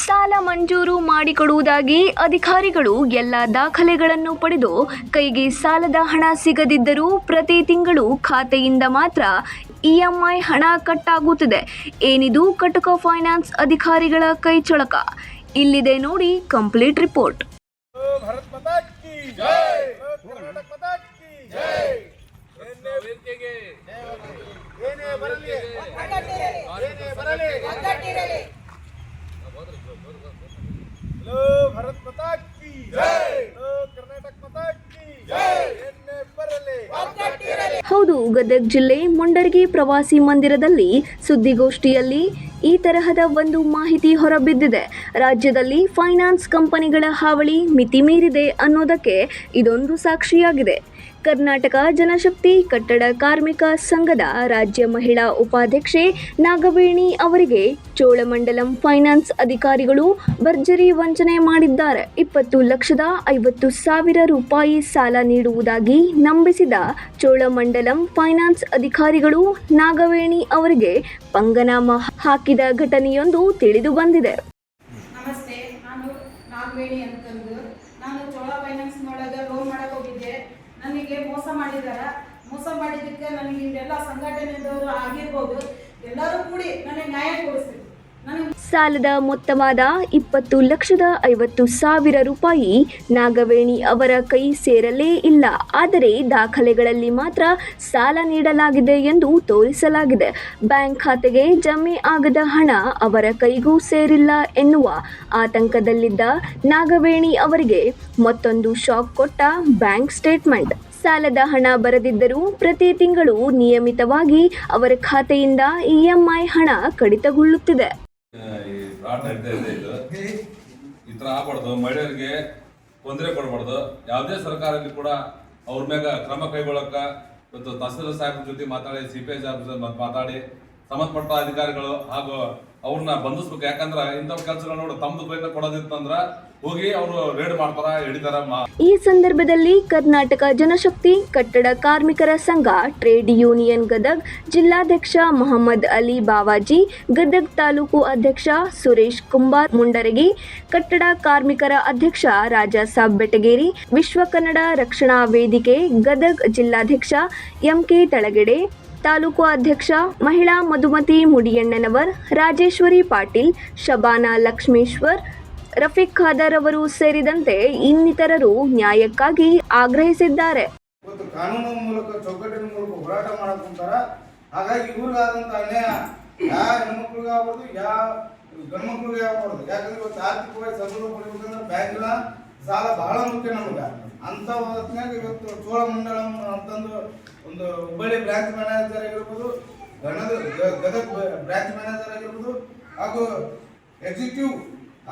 ಸಾಲ ಮಂಜೂರು ಮಾಡಿಕೊಡುವುದಾಗಿ ಅಧಿಕಾರಿಗಳು ಎಲ್ಲ ದಾಖಲೆಗಳನ್ನು ಪಡೆದು ಕೈಗೆ ಸಾಲದ ಹಣ ಸಿಗದಿದ್ದರೂ ಪ್ರತಿ ತಿಂಗಳು ಖಾತೆಯಿಂದ ಮಾತ್ರ ಇಎಂಐ ಹಣ ಕಟ್ಟಾಗುತ್ತಿದೆ. ಏನಿದು ಕಟಕ ಫೈನಾನ್ಸ್ ಅಧಿಕಾರಿಗಳ ಕೈಚಳಕ? ಇಲ್ಲಿದೆ ನೋಡಿ ಕಂಪ್ಲೀಟ್ ರಿಪೋರ್ಟ್. भारत माता की जय, कर्नाटक माता की जय, ಹೌದು, ಗದಗ ಜಿಲ್ಲೆ ಮುಂಡರಗಿ ಪ್ರವಾಸಿ ಮಂದಿರದಲ್ಲಿ ಸುದ್ದಿಗೋಷ್ಠಿಯಲ್ಲಿ ಈ ತರಹದ ಒಂದು ಮಾಹಿತಿ ಹೊರಬಿದ್ದಿದೆ. ರಾಜ್ಯದಲ್ಲಿ ಫೈನಾನ್ಸ್ ಕಂಪನಿಗಳ ಹಾವಳಿ ಮಿತಿ ಮೀರಿದೆ ಅನ್ನೋದಕ್ಕೆ ಇದೊಂದು ಸಾಕ್ಷಿಯಾಗಿದೆ. ಕರ್ನಾಟಕ ಜನಶಕ್ತಿ ಕಟ್ಟಡ ಕಾರ್ಮಿಕ ಸಂಘದ ರಾಜ್ಯ ಮಹಿಳಾ ಉಪಾಧ್ಯಕ್ಷೆ ನಾಗವೇಣಿ ಅವರಿಗೆ ಚೋಳಮಂಡಲಂ ಫೈನಾನ್ಸ್ ಅಧಿಕಾರಿಗಳು ಭರ್ಜರಿ ವಂಚನೆ ಮಾಡಿದ್ದಾರೆ. 20,50,000 ರೂಪಾಯಿ ಸಾಲ ನೀಡುವುದಾಗಿ ನಂಬಿಸಿದ ಚೋಳಮಂಡಲಂ ಫೈನಾನ್ಸ್ ಅಧಿಕಾರಿಗಳು ನಾಗವೇಣಿ ಅವರಿಗೆ ಪಂಗನಾಮ ಹಾಕಿದ ಘಟನೆಯೊಂದು ತಿಳಿದು ಬಂದಿದೆ. ನಮಸ್ತೆ, ನಾನು ನಾಗವೇಣಿ ಅಂತಂದು ನಾನು ಚೋಳ ಫೈನಾನ್ಸ್ ಒಳಗೆ ಲೋನ್ ಮಾಡಕ್ಕೆ ಹೋಗಿದ್ದೆ. ನನಗೆ ಮೋಸ ಮಾಡಿದ್ದಕ್ಕೆ ನನಗೆ ಇದೆಲ್ಲ ಸಂಘಟನೆದವರು ಆಗಿರ್ಬೋದು, ಎಲ್ಲರೂ ಕೂಡಿ ನನಗೆ ನ್ಯಾಯ ಕೊಡಿಸ್ಬೇಕು. ಸಾಲದ ಮೊತ್ತವಾದ 20,50,000 ರೂಪಾಯಿ ನಾಗವೇಣಿ ಅವರ ಕೈ ಸೇರಲೇ ಇಲ್ಲ. ಆದರೆ ದಾಖಲೆಗಳಲ್ಲಿ ಮಾತ್ರ ಸಾಲ ನೀಡಲಾಗಿದೆ ಎಂದು ತೋರಿಸಲಾಗಿದೆ. ಬ್ಯಾಂಕ್ ಖಾತೆಗೆ ಜಮೆ ಆಗದ ಹಣ ಅವರ ಕೈಗೂ ಸೇರಿಲ್ಲ ಎನ್ನುವ ಆತಂಕದಲ್ಲಿದ್ದ ನಾಗವೇಣಿ ಅವರಿಗೆ ಮತ್ತೊಂದು ಶಾಕ್ ಕೊಟ್ಟ ಬ್ಯಾಂಕ್ ಸ್ಟೇಟ್ಮೆಂಟ್. ಸಾಲದ ಹಣ ಬರದಿದ್ದರೂ ಪ್ರತಿ ತಿಂಗಳು ನಿಯಮಿತವಾಗಿ ಅವರ ಖಾತೆಯಿಂದ ಇಎಂಐ ಹಣ ಕಡಿತಗೊಳ್ಳುತ್ತಿದೆ. ಈ ತರ ಆಗಬಾರ್ದು, ಮಹಿಳೆಯರಿಗೆ ತೊಂದರೆ ಕೊಡಬಾರ್ದು. ಯಾವುದೇ ಸರ್ಕಾರದಲ್ಲಿ ಕೂಡ ಅವ್ರ ಮ್ಯಾಗ ಕ್ರಮ ಕೈಗೊಳ್ಳಕ ಇವತ್ತು ತಹಸೀಲ್ದಾರ್ ಸಾಹೇಬ್ರ ಜೊತೆ ಮಾತಾಡಿ, ಸಿಪಿಐ ಮಾತಾಡಿ ಸಂಬಂಧಪಟ್ಟ ಅಧಿಕಾರಿಗಳು ಹಾಗೂ ಅವ್ರನ್ನ ಬಂಧಿಸ್ಬೇಕು. ಯಾಕಂದ್ರ ಇಂಥವ್ ಕೆಲಸಗಳು ನೋಡಿ ತಮ್ದು ಪ್ರಯತ್ನ ಕೊಡೋದಿತ್ತಂದ್ರ ಹೋಗಿ ಅವರು ರೇಡ್ ಮಾಡ್ತಾರ, ಹಿಡಿತಾರ. ಈ ಸಂದರ್ಭದಲ್ಲಿ ಕರ್ನಾಟಕ ಜನಶಕ್ತಿ ಕಟ್ಟಡ ಕಾರ್ಮಿಕರ ಸಂಘ ಟ್ರೇಡ್ ಯೂನಿಯನ್ ಗದಗ್ ಜಿಲ್ಲಾಧ್ಯಕ್ಷ ಮೊಹಮ್ಮದ್ ಅಲಿ ಬಾವಾಜಿ, ಗದಗ್ ತಾಲೂಕು ಅಧ್ಯಕ್ಷ ಸುರೇಶ್ ಕುಂಬಾರ್ ಮುಂಡರಗಿ, ಕಟ್ಟಡ ಕಾರ್ಮಿಕರ ಅಧ್ಯಕ್ಷ ರಾಜಾಸಾಬ್ ಬೆಟಗೇರಿ, ವಿಶ್ವ ಕನ್ನಡ ರಕ್ಷಣಾ ವೇದಿಕೆ ಗದಗ್ ಜಿಲ್ಲಾಧ್ಯಕ್ಷ ಎಂಕೆ ತಳಗೆಡೆ, ತಾಲೂಕು ಅಧ್ಯಕ್ಷ ಮಹಿಳಾ ಮಧುಮತಿ ಮುಡಿಯಣ್ಣನವರ್, ರಾಜೇಶ್ವರಿ ಪಾಟೀಲ್, ಶಬಾನಾ ಲಕ್ಷ್ಮೇಶ್ವರ್, ರಫೀಕ್ ಖಾದರ್ ಅವರು ಸೇರಿದಂತೆ ಇನ್ನಿತರರು ನ್ಯಾಯಕ್ಕಾಗಿ ಆಗ್ರಹಿಸಿದ್ದಾರೆ. ಕಾನೂನು ಮೂಲಕ ಚೌಕಟ್ಟಿನ ಮೂಲಕ ಹೋರಾಟ ಮಾಡಕೊಂತಾರ. ಹಾಗಾಗಿ ಇವ್ರಿಗಾದಂತ ಅನ್ಯಾಯ ಯಾವ ಹೆಣ್ಮಕ್ಳಿಗೆ ಆಗ್ಬೋದು, ಯಾವ ಗಂಡ್ಮಕ್ಳಿಗೆ ಆಗ್ಬಾರ್ದು. ಯಾಕಂದ್ರೆ ಇವತ್ತು ಆರ್ಥಿಕವಾಗಿ ಸದೃಢ ಪಡಿಬೇಕಂದ್ರೆ ಬ್ಯಾಂಕ್ನ ಸಾಲ ಬಹಳ ಮುಖ್ಯ ನಮ್ಗೆ. ಅಂತ ಹೊತ್ತಿನಾಗ ಇವತ್ತು ಚೋಳಮಂಡಲಂ ಅಂತಂದು ಒಂದು ಹುಬ್ಬಳ್ಳಿ ಬ್ರಾಂಚ್ ಮ್ಯಾನೇಜರ್ ಆಗಿರ್ಬೋದು, ಗದಗ ಬ್ರಾಂಚ್ ಮ್ಯಾನೇಜರ್ ಆಗಿರ್ಬೋದು, ಹಾಗೂ ಎಕ್ಸಿಕ್ಯೂಟಿವ್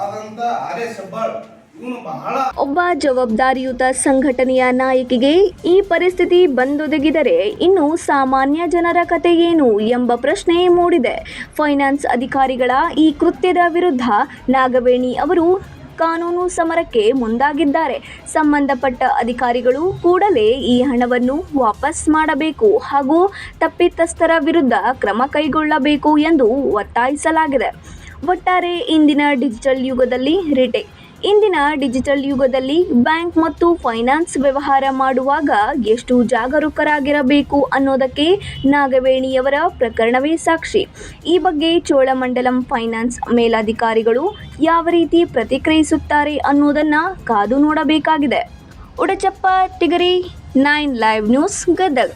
ಆದಂತ ಆರ್ಎಸ್ ಹೆಬ್ಬಾಳ್, ಇವನು ಬಹಳ ಒಬ್ಬ ಜವಾಬ್ದಾರಿಯುತ ಸಂಘಟನೆಯ ನಾಯಕಿಗೆ ಈ ಪರಿಸ್ಥಿತಿ ಬಂದೊದಗಿದರೆ ಇನ್ನು ಸಾಮಾನ್ಯ ಜನರ ಕತೆ ಏನು ಎಂಬ ಪ್ರಶ್ನೆ ಮೂಡಿದೆ. ಫೈನಾನ್ಸ್ ಅಧಿಕಾರಿಗಳ ಈ ಕೃತ್ಯದ ವಿರುದ್ಧ ನಾಗವೇಣಿ ಅವರು ಕಾನೂನು ಸಮರಕ್ಕೆ ಮುಂದಾಗಿದ್ದಾರೆ. ಸಂಬಂಧಪಟ್ಟ ಅಧಿಕಾರಿಗಳು ಕೂಡಲೇ ಈ ಹಣವನ್ನು ವಾಪಸ್ ಮಾಡಬೇಕು ಹಾಗೂ ತಪ್ಪಿತಸ್ಥರ ವಿರುದ್ಧ ಕ್ರಮ ಕೈಗೊಳ್ಳಬೇಕು ಎಂದು ಒತ್ತಾಯಿಸಲಾಗಿದೆ. ಒಟ್ಟಾರೆ ಇಂದಿನ ಡಿಜಿಟಲ್ ಯುಗದಲ್ಲಿ ಬ್ಯಾಂಕ್ ಮತ್ತು ಫೈನಾನ್ಸ್ ವ್ಯವಹಾರ ಮಾಡುವಾಗ ಎಷ್ಟು ಜಾಗರೂಕರಾಗಿರಬೇಕು ಅನ್ನೋದಕ್ಕೆ ನಾಗವೇಣಿಯವರ ಪ್ರಕರಣವೇ ಸಾಕ್ಷಿ. ಈ ಬಗ್ಗೆ ಚೋಳಮಂಡಲಂ ಫೈನಾನ್ಸ್ ಮೇಲಧಿಕಾರಿಗಳು ಯಾವ ರೀತಿ ಪ್ರತಿಕ್ರಿಯಿಸುತ್ತಾರೆ ಅನ್ನೋದನ್ನ ಕಾದು ನೋಡಬೇಕಾಗಿದೆ. Udachappa ಟಿಗರಿ 9 live news Gadag.